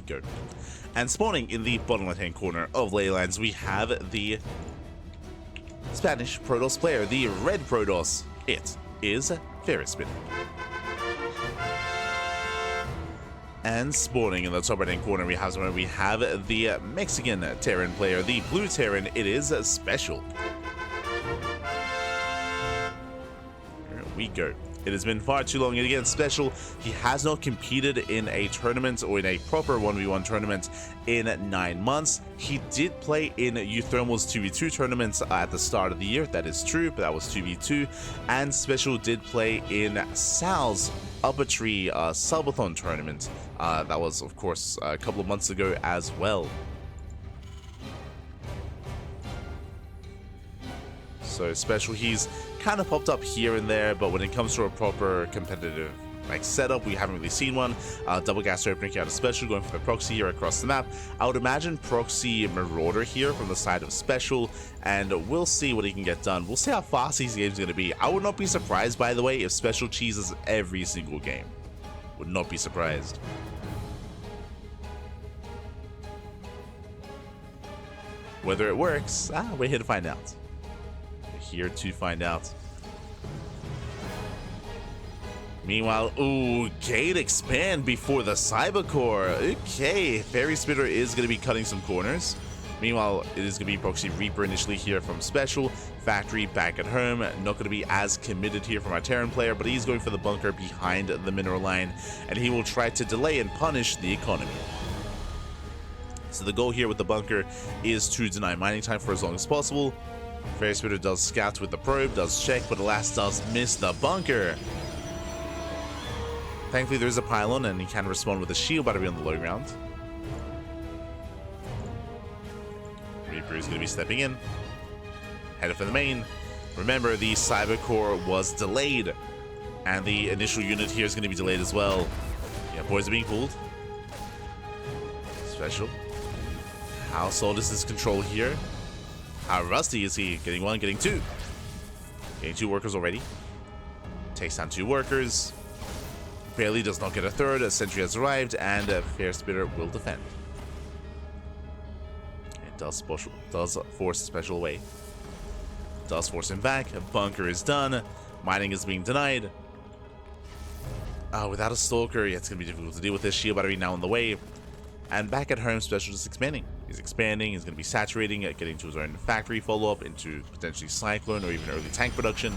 go. And spawning in the bottom left-hand corner of Leylands, we have the Spanish Protoss player, the red Protoss. It is Fairespiter. And spawning in the top right-hand corner, we have the Mexican Terran player, the blue Terran. It is SpeCial. Here we go. It has been far too long, and again, SpeCial, he has not competed in a tournament or in a proper 1v1 tournament in 9 months. He did play in Euthermal's 2v2 tournaments at the start of the year, that is true, but that was 2v2, and SpeCial did play in Sal's Upper Tree Subathon tournament. That was, of course, a couple of months ago as well. So SpeCial, he's kind of popped up here and there, but when it comes to a proper competitive setup, we haven't really seen one. Double gas opening out of SpeCial, going for the proxy here across the map. I would imagine proxy Marauder here from the side of SpeCial, and we'll see what he can get done. We'll see how fast these games are going to be. I would not be surprised, by the way, if SpeCial cheeses every single game. Would not be surprised. Whether it works, we're here to find out. Here to find out. Meanwhile, ooh, gate expand before the Cybercore. Okay, Fairespiter is going to be cutting some corners. Meanwhile, it is going to be Proxy Reaper initially here from SpeCial. Factory back at home. Not going to be as committed here from our Terran player, but he's going for the bunker behind the mineral line, and he will try to delay and punish the economy. So the goal here with the bunker is to deny mining time for as long as possible. Fairespiter does scout with the probe, does check, but alas does miss the bunker. Thankfully there is a pylon and he can respond with a shield battery on the low ground. Reaper is going to be stepping in. Headed for the main. Remember, the Cyber Core was delayed, and the initial unit here is going to be delayed as well. Yeah, boys are being pulled. SpeCial. How solid is his control here? How rusty is he? Getting one, getting two. Getting 2 workers already. Takes down 2 workers. Barely does not get a third. A sentry has arrived, and Fairespiter will defend. It does force SpeCial away. Does force him back. A bunker is done. Mining is being denied. Without a stalker, yeah, it's going to be difficult to deal with this. Shield battery now on the way. And back at home, SpeCial is expanding. He's expanding, he's going to be saturating, getting to his own factory follow-up, into potentially Cyclone or even early tank production.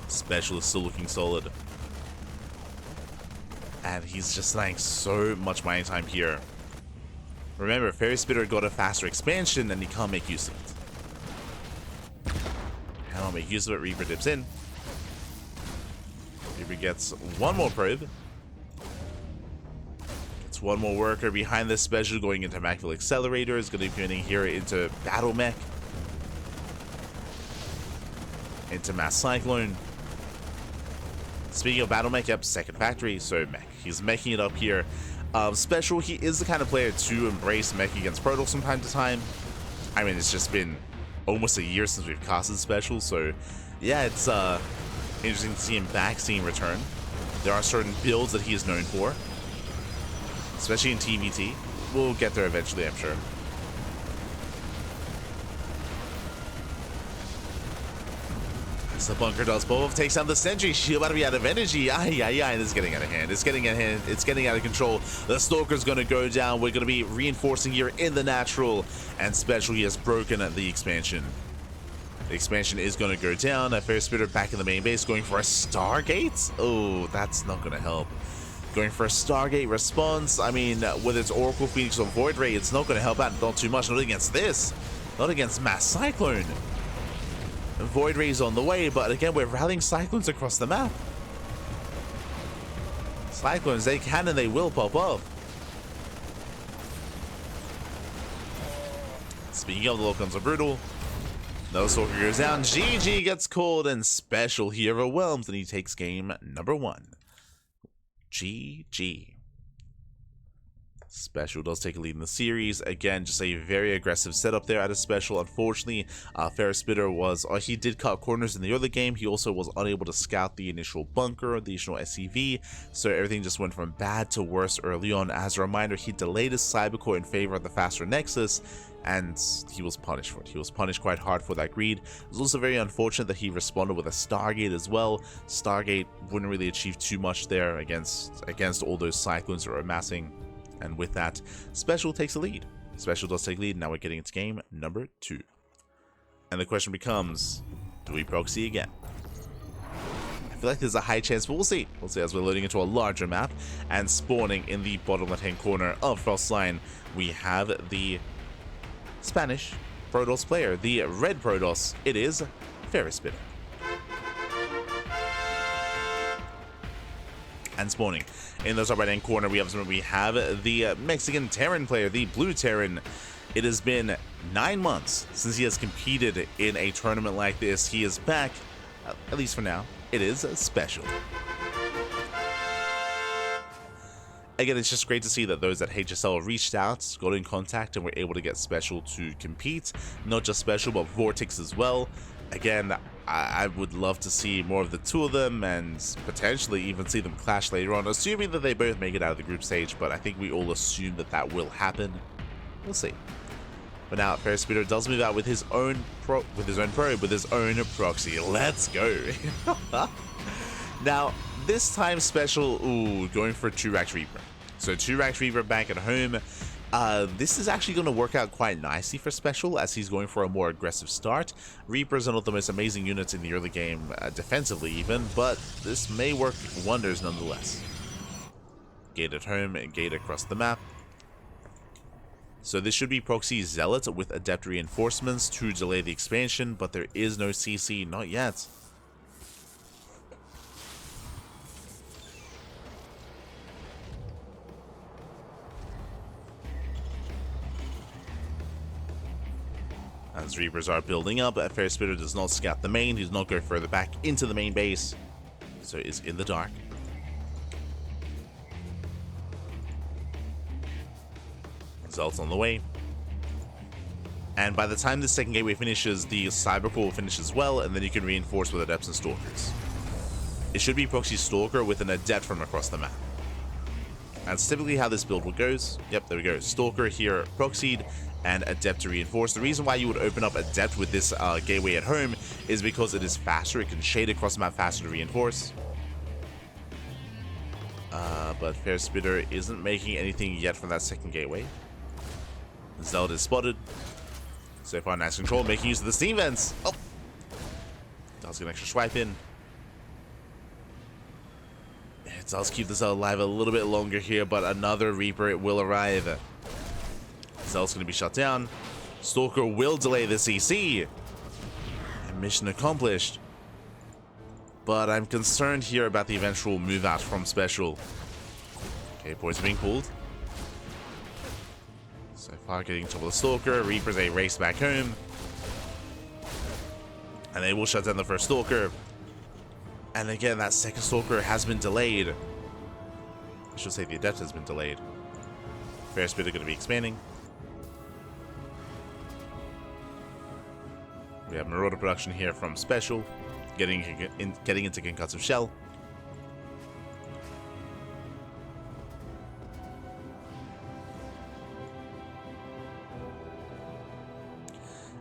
SpeCial is still looking solid. And he's just denying so much mining time here. Remember, Fairespiter got a faster expansion and he can't make use of it. Cannot make use of it. Reaper dips in. Reaper gets 1 more probe. One more worker behind this SpeCial going into Macville Accelerator. Is going to be getting here into Battle Mech. Into Mass Cyclone. Speaking of Battle Mech, yep, second factory, so mech. He's meching it up here. SpeCial, he is the kind of player to embrace mech against Protoss from time to time. I mean, it's just been almost a year since we've casted SpeCial, so yeah, it's interesting to see him back, seeing return. There are certain builds that he is known for, especially in TvT. We'll get there eventually, I'm sure. As the bunker does both, takes down the sentry. Shield battery out of energy. This is getting out of hand. It's getting out of hand. It's getting out of control. The Stalker's going to go down. We're going to be reinforcing here in the natural. And SpeCial, he has broken the expansion. The expansion is going to go down. Fairespiter back in the main base, going for a Stargate. Oh, that's not going to help. Going for a Stargate response. I mean, with its Oracle Phoenix on Void Ray, it's not going to help out not too much. Not against this. Not against Mass Cyclone. Void Ray is on the way, but again, we're rallying Cyclones across the map. Cyclones, they can and they will pop up. Speaking of, the locals are brutal. No Stalker goes down. GG gets called, and SpeCial he overwhelms, and he takes game number 1. GG. SpeCial does take a lead in the series. Again, just a very aggressive setup there at a SpeCial. Unfortunately, Fairespiter was, he did cut corners in the early game. He also was unable to scout the initial bunker, the initial SCV, so everything just went from bad to worse early on. As a reminder, he delayed his Cybercore in favor of the faster Nexus, and he was punished for it. He was punished quite hard for that greed. It was also very unfortunate that he responded with a Stargate as well. Stargate wouldn't really achieve too much there against all those Cyclones that were amassing. And with that, SpeCial takes the lead. SpeCial does take the lead. Now we're getting into game number 2. And the question becomes, do we proxy again? I feel like there's a high chance, but we'll see. We'll see as we're loading into a larger map. And spawning in the bottom left-hand corner of Frostline, we have the Spanish Protoss player, the red Protoss. It is Fairespiter. And spawning in the top right hand corner, we have the Mexican Terran player, the blue Terran. It has been 9 months since he has competed in a tournament like this. He is back, at least for now. It is SpeCial. Again, it's just great to see that those at HSL reached out, got in contact, and were able to get SpeCial to compete. Not just SpeCial, but Vortex as well. Again, I would love to see more of the two of them, and potentially even see them clash later on, assuming that they both make it out of the group stage, but I think we all assume that that will happen. We'll see. But now Fairespiter does move out with his own probe, with his own proxy. Let's go. Now, this time SpeCial, going for 2-Rax Reaper. So 2-Rax Reaper back at home. This is actually going to work out quite nicely for SpeCial, as he's going for a more aggressive start. Reapers are not the most amazing units in the early game, defensively even, but this may work wonders nonetheless. Gate at home and gate across the map. So this should be Proxy Zealot with Adept Reinforcements to delay the expansion, but there is no CC, not yet. As Reapers are building up, Fairespiter does not scout the main, he does not go further back into the main base, so is in the dark. Results on the way. And by the time the second gateway finishes, the Cybercore will finish as well, and then you can reinforce with Adepts and Stalkers. It should be Proxy Stalker with an Adept from across the map. That's typically how this build goes. Yep, there we go. Stalker here proxied, and Adept to reinforce. The reason why you would open up Adept with this gateway at home is because it is faster. It can shade across the map faster to reinforce. But Fairespiter isn't making anything yet from that second gateway. Zealot is spotted. So far, nice control, making use of the steam vents. Oh! Does get an extra swipe in. It does keep the Zealot alive a little bit longer here, but another Reaper, it will arrive. Zealot's going to be shut down. Stalker will delay the CC. And mission accomplished. But I'm concerned here about the eventual move out from SpeCial. Okay, boys are being pulled. So far, getting top of the Stalker. Reapers a race back home. And they will shut down the first Stalker. And again, that second Stalker has been delayed. I should say the Adept has been delayed. Fairespiter going to be expanding. We have Marauder production here from SpeCial, getting into Concussive Shell.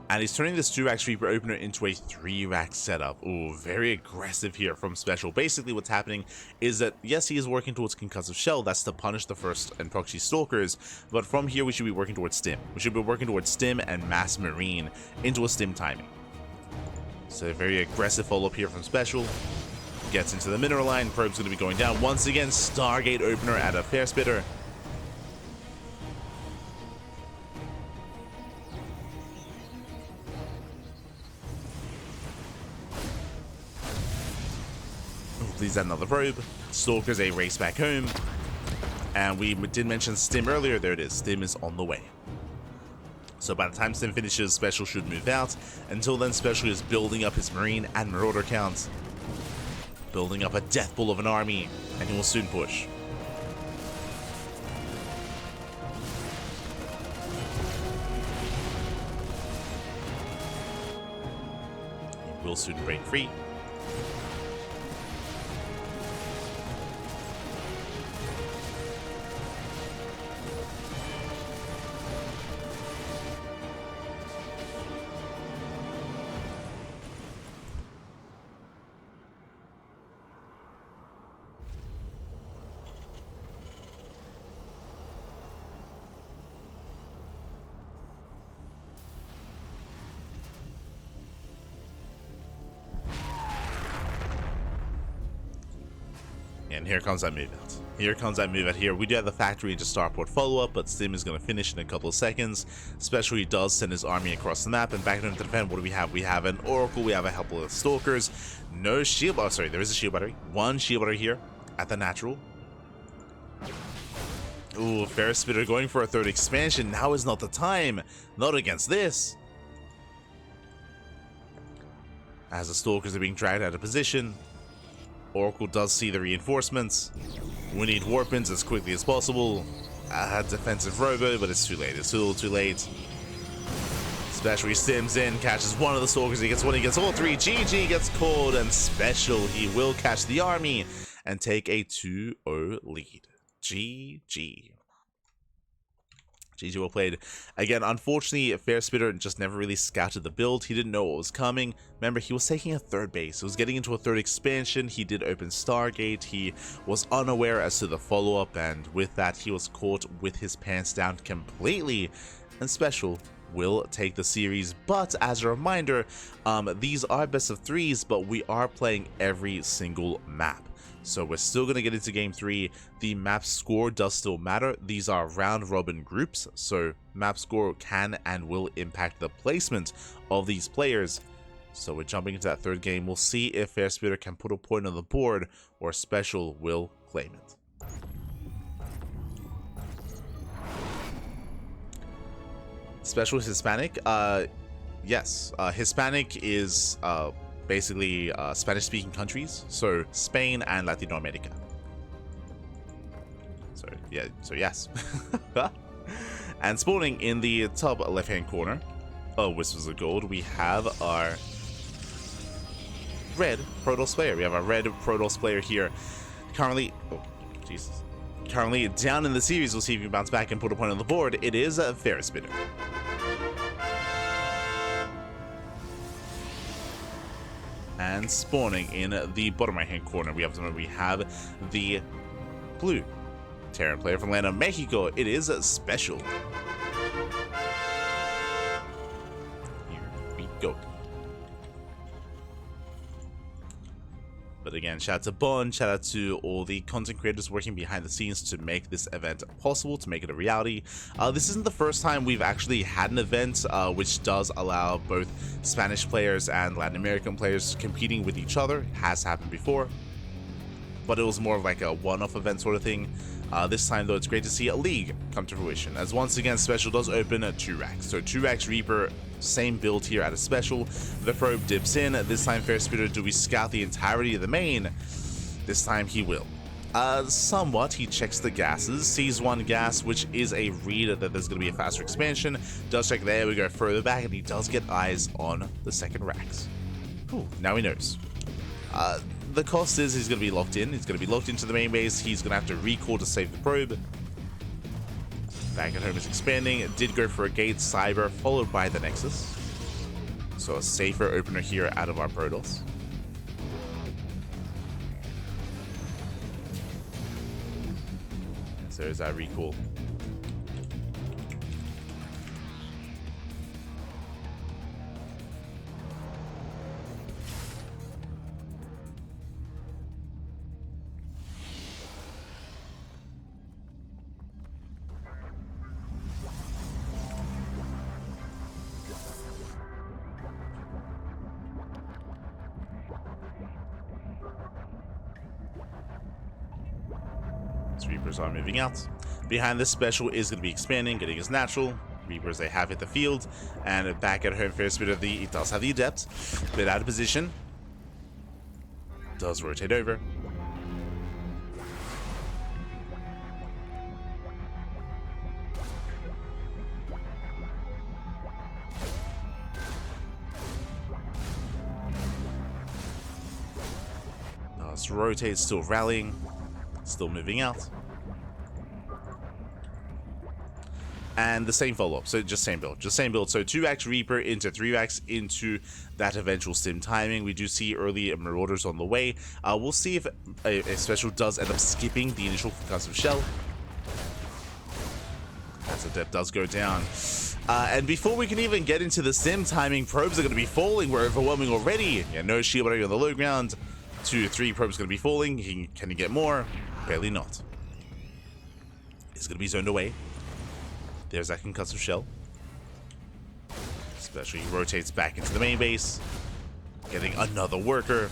And he's turning this 2-Rax Reaper opener into a 3-Rax setup. Ooh, very aggressive here from SpeCial. Basically what's happening is that, yes, he is working towards Concussive Shell. That's to punish the first and proxy Stalkers. But from here, we should be working towards Stim. We should be working towards Stim and Mass Marine into a Stim timing. So a very aggressive follow-up here from SpeCial. Gets into the mineral line. Probe's going to be going down. Once again, Stargate opener at a Fairespiter. Leads out another probe. Stalker's a race back home. And we did mention Stim earlier. There it is. Stim is on the way. So by the time Stim finishes, SpeCial should move out. Until then, SpeCial is building up his Marine and Marauder counts. Building up a death bull of an army. And he will soon push. will soon break free. And here comes that move out. Here comes that move out here. We do have the factory into starport follow-up, but Stim is going to finish in a couple of seconds. Especially he does send his army across the map, and back home to defend, what do we have? We have an Oracle, we have a couple of Stalkers. No shield, oh sorry, there is a shield battery. One shield battery here at the natural. Ooh, Fairespiter going for a third expansion. Now is not the time. Not against this. As the Stalkers are being dragged out of position. Oracle does see the reinforcements. We need warpins as quickly as possible. Defensive robo, but it's too late. It's a little too late. Especially Stims in, catches one of the Stalkers. He gets one, he gets all three. GG gets called, and SpeCial, he will catch the army and take a 2-0 lead. GG. GG, well played. Again, unfortunately, Fairespiter just never really scouted the build. He didn't know what was coming. Remember, he was taking a third base. He was getting into a third expansion. He did open Stargate. He was unaware as to the follow-up, and with that, he was caught with his pants down completely. And SpeCial will take the series. But as a reminder, these are best of threes, but we are playing every single map. So we're still going to get into game 3. The map score does still matter. These are round robin groups, so map score can and will impact the placement of these players. So we're jumping into that third game. We'll see if Fairespiter can put a point on the board or SpeCial will claim it. SpeCial is Hispanic? Yes. Hispanic is basically Spanish-speaking countries, so Spain and Latin America. So yeah, so yes. And spawning in the top left-hand corner, Whispers of Gold, we have our red Protoss player. We have our red Protoss player here. Currently, oh Jesus, currently down in the series. We'll see if he can bounce back and put a point on the board. It is Fairespiter. And spawning in the bottom right hand corner, we have the blue Terran player from land of Mexico. It is SpeCial. Here we go. But again, shout out to Bond, shout out to all the content creators working behind the scenes to make this event possible, to make it a reality. This isn't the first time we've actually had an event which does allow both Spanish players and Latin American players competing with each other. It has happened before, but it was more of like a one-off event sort of thing. This time, though, it's great to see a league come to fruition, as once again, SpeCial does open 2 racks. So 2 racks Reaper, same build here at a SpeCial. The probe dips in. This time, Fairespiter, do we scout the entirety of the main? This time, he will. Somewhat, he checks the gases, sees one gas, which is a read that there's going to be a faster expansion. Does check there, we go further back, and he does get eyes on the second racks. Ooh, now he knows. The cost is he's going to be locked in. He's going to be locked into the main base. He's going to have to recall to save the probe. Back at home is expanding. It did go for a gate cyber, followed by the Nexus. So a safer opener here out of our Protoss. So there's that recall. Reapers are moving out. Behind this, SpeCial is going to be expanding, getting his natural. Reapers, they have hit the field. And back at home, Fairespiter, he does have the Adept. Bit out of position. Does rotate over. Let's rotate, still rallying, still moving out. And the same follow-up, so just same build. So 2x Reaper into 3x into that eventual stim timing. We do see early Marauders on the way. We'll see if a special does end up skipping the initial concussive shell. As the depth does go down. And before we can even get into the stim timing, probes are going to be falling. We're overwhelming already. Yeah, no shield on the low ground. 2 or 3 probes going to be falling. Can he get more? Barely not. It's going to be zoned away. There's that concussive shell. Especially rotates back into the main base. Getting another worker.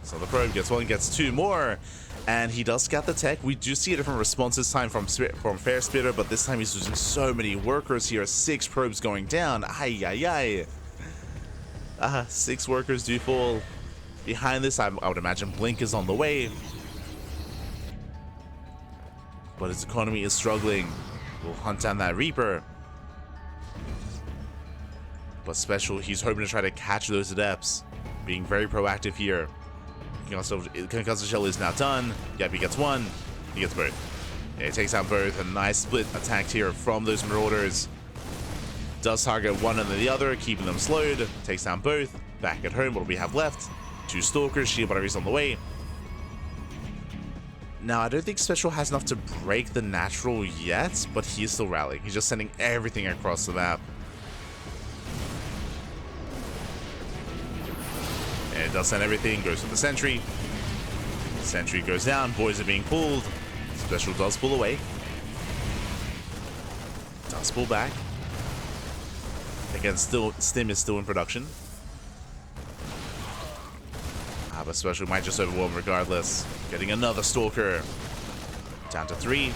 So the probe gets 1, gets 2 more. And he does scout the tech. We do see a different response this time from Fairespiter, but this time he's losing so many workers here. 6 probes going down. Ay, ay, ay. 6 workers do fall. Behind this, I would imagine Blink is on the way. But his economy is struggling. We'll hunt down that Reaper. But SpeCial, he's hoping to try to catch those adepts. Being very proactive here. Concussive shell is now done. Yep, he gets 1. He gets both. Yeah, he takes out both. A nice split attack here from those Marauders. Does target one and then the other, keeping them slowed. Takes down both. Back at home, what do we have left? 2 Stalkers. Shield batteries on the way. Now, I don't think SpeCial has enough to break the natural yet, but he is still rallying. He's just sending everything across the map. And it does send everything, goes for the sentry. Sentry goes down, boys are being pulled. SpeCial does pull away. Does pull back. Again, Stim is still in production. But SpeCial might just overwhelm regardless. Getting another Stalker. Down to 3.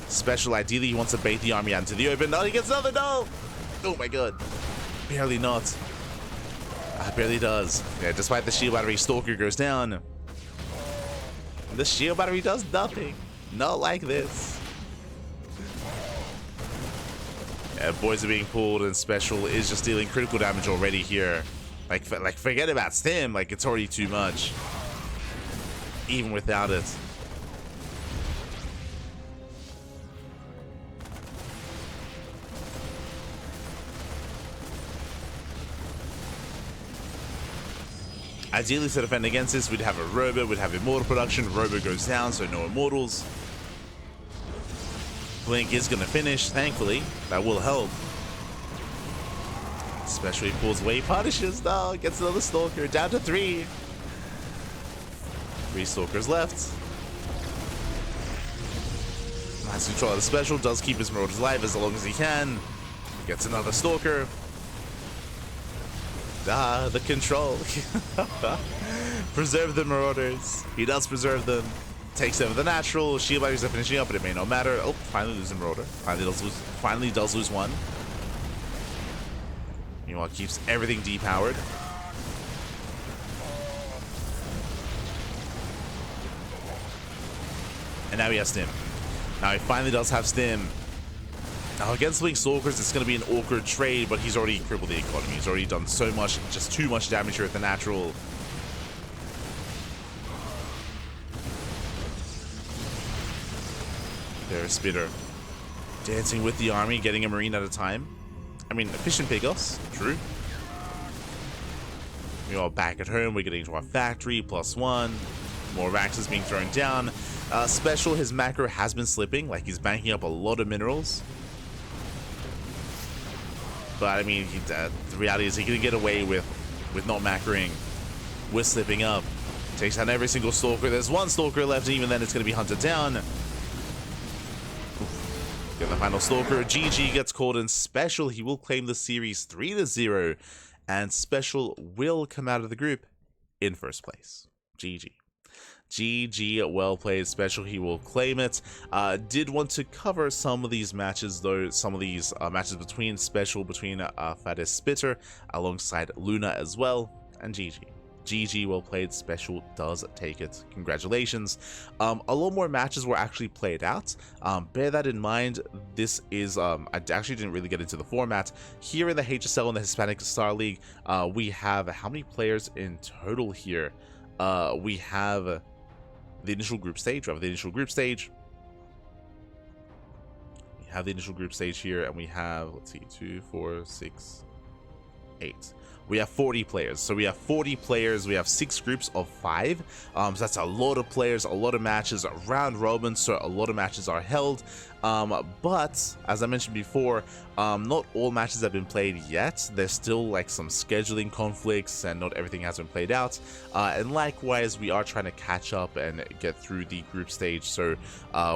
SpeCial, ideally, he wants to bait the army out into the open. Oh, he gets another, no! Oh my god. Barely not. Barely does. Yeah, despite the shield battery, Stalker goes down. The shield battery does nothing. Not like this. Yeah, boys are being pulled, and SpeCial is just dealing critical damage already here. Like forget about Stim, like it's already too much. Even without it. Ideally, to defend against this, we'd have a Robo, we'd have Immortal production. Robo goes down, so no Immortals. Blink is going to finish, thankfully. That will help. Especially pulls away, punishes, no, gets another Stalker, down to 3. 3 Stalkers left. Nice control of the SpeCial, does keep his Marauders alive as long as he can. Gets another Stalker. The control. Preserve the Marauders. He does preserve them. Takes them with the natural. Shield batteries are finishing up, but it may not matter. Oh, finally losing Marauder. Finally does lose 1. Meanwhile, keeps everything depowered. And now he has Stim. Now he finally does have Stim. Now against Link Stalkers, it's going to be an awkward trade, but he's already crippled the economy. He's already done so much, just too much damage here at the natural. Fairespiter dancing with the army, getting a Marine at a time. I mean, efficient Pigos, true. We're all back at home. We're getting to our factory, +1. More Raxes being thrown down. SpeCial, his macro has been slipping. Like, he's banking up a lot of minerals. But, I mean, the reality is he can get away with not macroing, with slipping up. Takes down every single Stalker. There's 1 Stalker left, and even then it's going to be hunted down. Get the final Stalker. GG gets called in. SpeCial, he will claim the series 3-0, and SpeCial will come out of the group in first place. GG. GG, well played. SpeCial, he will claim it. Did want to cover some of these matches, though. Some of these matches between SpeCial, between Fairespiter alongside Luna as well, and GG. GG, well played. SpeCial does take it. Congratulations. A lot more matches were actually played out. Bear that in mind. This is, I actually didn't really get into the format. Here in the HSL and the Hispanic Star League, we have, how many players in total here? We have the initial group stage. We have the initial group stage. We have the initial group stage here, and we have, let's see, 2, 4, 6, 8. We have 40 players. So we have 40 players. We have 6 groups of 5. So that's a lot of players, a lot of matches, round robin. So a lot of matches are held. But as I mentioned before, not all matches have been played yet. There's still like some scheduling conflicts and not everything has been played out. And likewise, we are trying to catch up and get through the group stage. So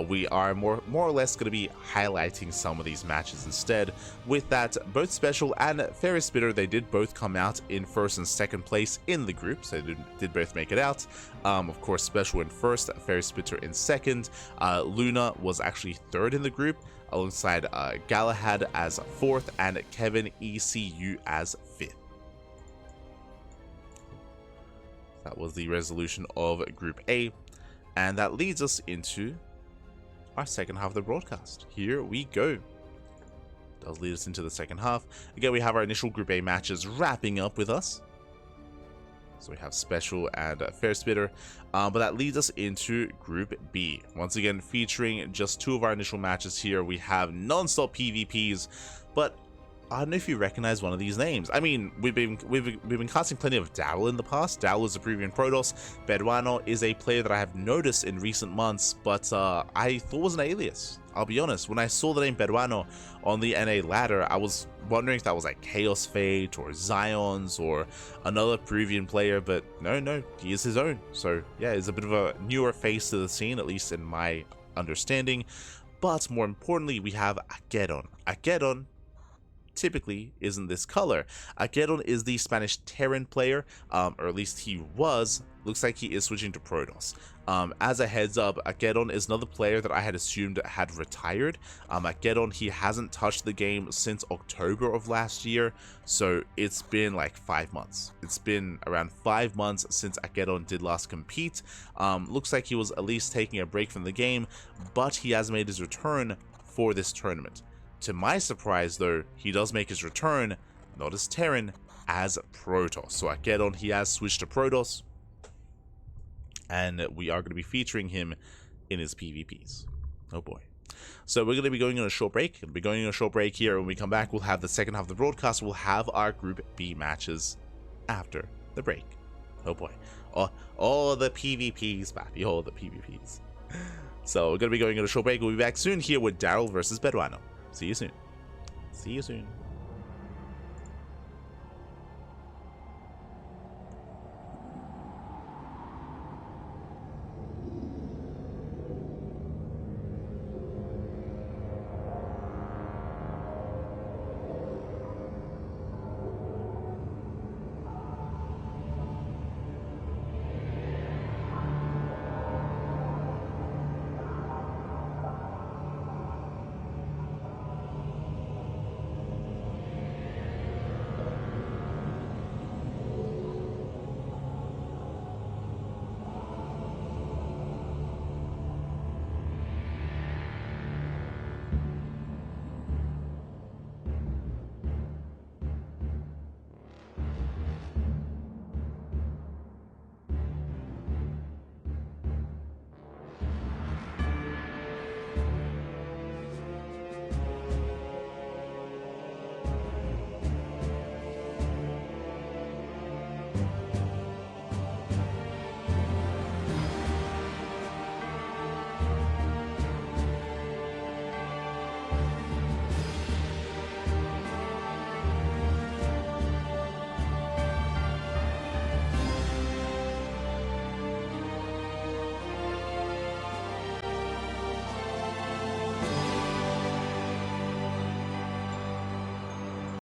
we are more or less going to be highlighting some of these matches instead. With that, both SpeCial and Fairespiter, they did both come out in first and second place in the group. So they did both make it out. Of course, SpeCial in first, Fairespiter in second. Luna was actually third in the group, alongside Galahad as 4th and Kevin ECU as 5th. That was the resolution of Group A, and that leads us into our second half of the broadcast. Here we go. Does lead us into the second half. Again, we have our initial Group A matches wrapping up with us. So we have SpeCial and Fairespiter, but that leads us into Group B. Once again, featuring just 2 of our initial matches here. We have non-stop PvPs, but I don't know if you recognize one of these names. I mean, we've been casting plenty of Daryl in the past. Daryl is a Peruvian Protoss. Beruano is a player that I have noticed in recent months, but I thought was an alias. I'll be honest, when I saw the name Beruano on the NA ladder, I was wondering if that was like Chaos Fate or Zions or another Peruvian player, but no, he is his own. So yeah, he's a bit of a newer face to the scene, at least in my understanding. But more importantly, we have Ageddon. Ageddon typically isn't this color. Ageddon is the Spanish Terran player, or at least he was. Looks like he is switching to Protoss. As a heads up, Ageddon is another player that I had assumed had retired. Ageddon, he hasn't touched the game since October of last year, so it's been like 5 months. It's been around 5 months since Ageddon did last compete. Looks like he was at least taking a break from the game, but he has made his return for this tournament. To my surprise though, he does make his return, not as Terran, as Protoss. So Ageddon, he has switched to Protoss, and we are going to be featuring him in his PvPs. Oh boy. So we're going to be going on a short break. We'll be going on a short break here. When we come back, we'll have the second half of the broadcast. We'll have our Group B matches after the break. Oh boy. All the PvPs, Pappy. All the PvPs. So we're going to be going on a short break. We'll be back soon here with Daryl versus Beruano. See you soon. See you soon.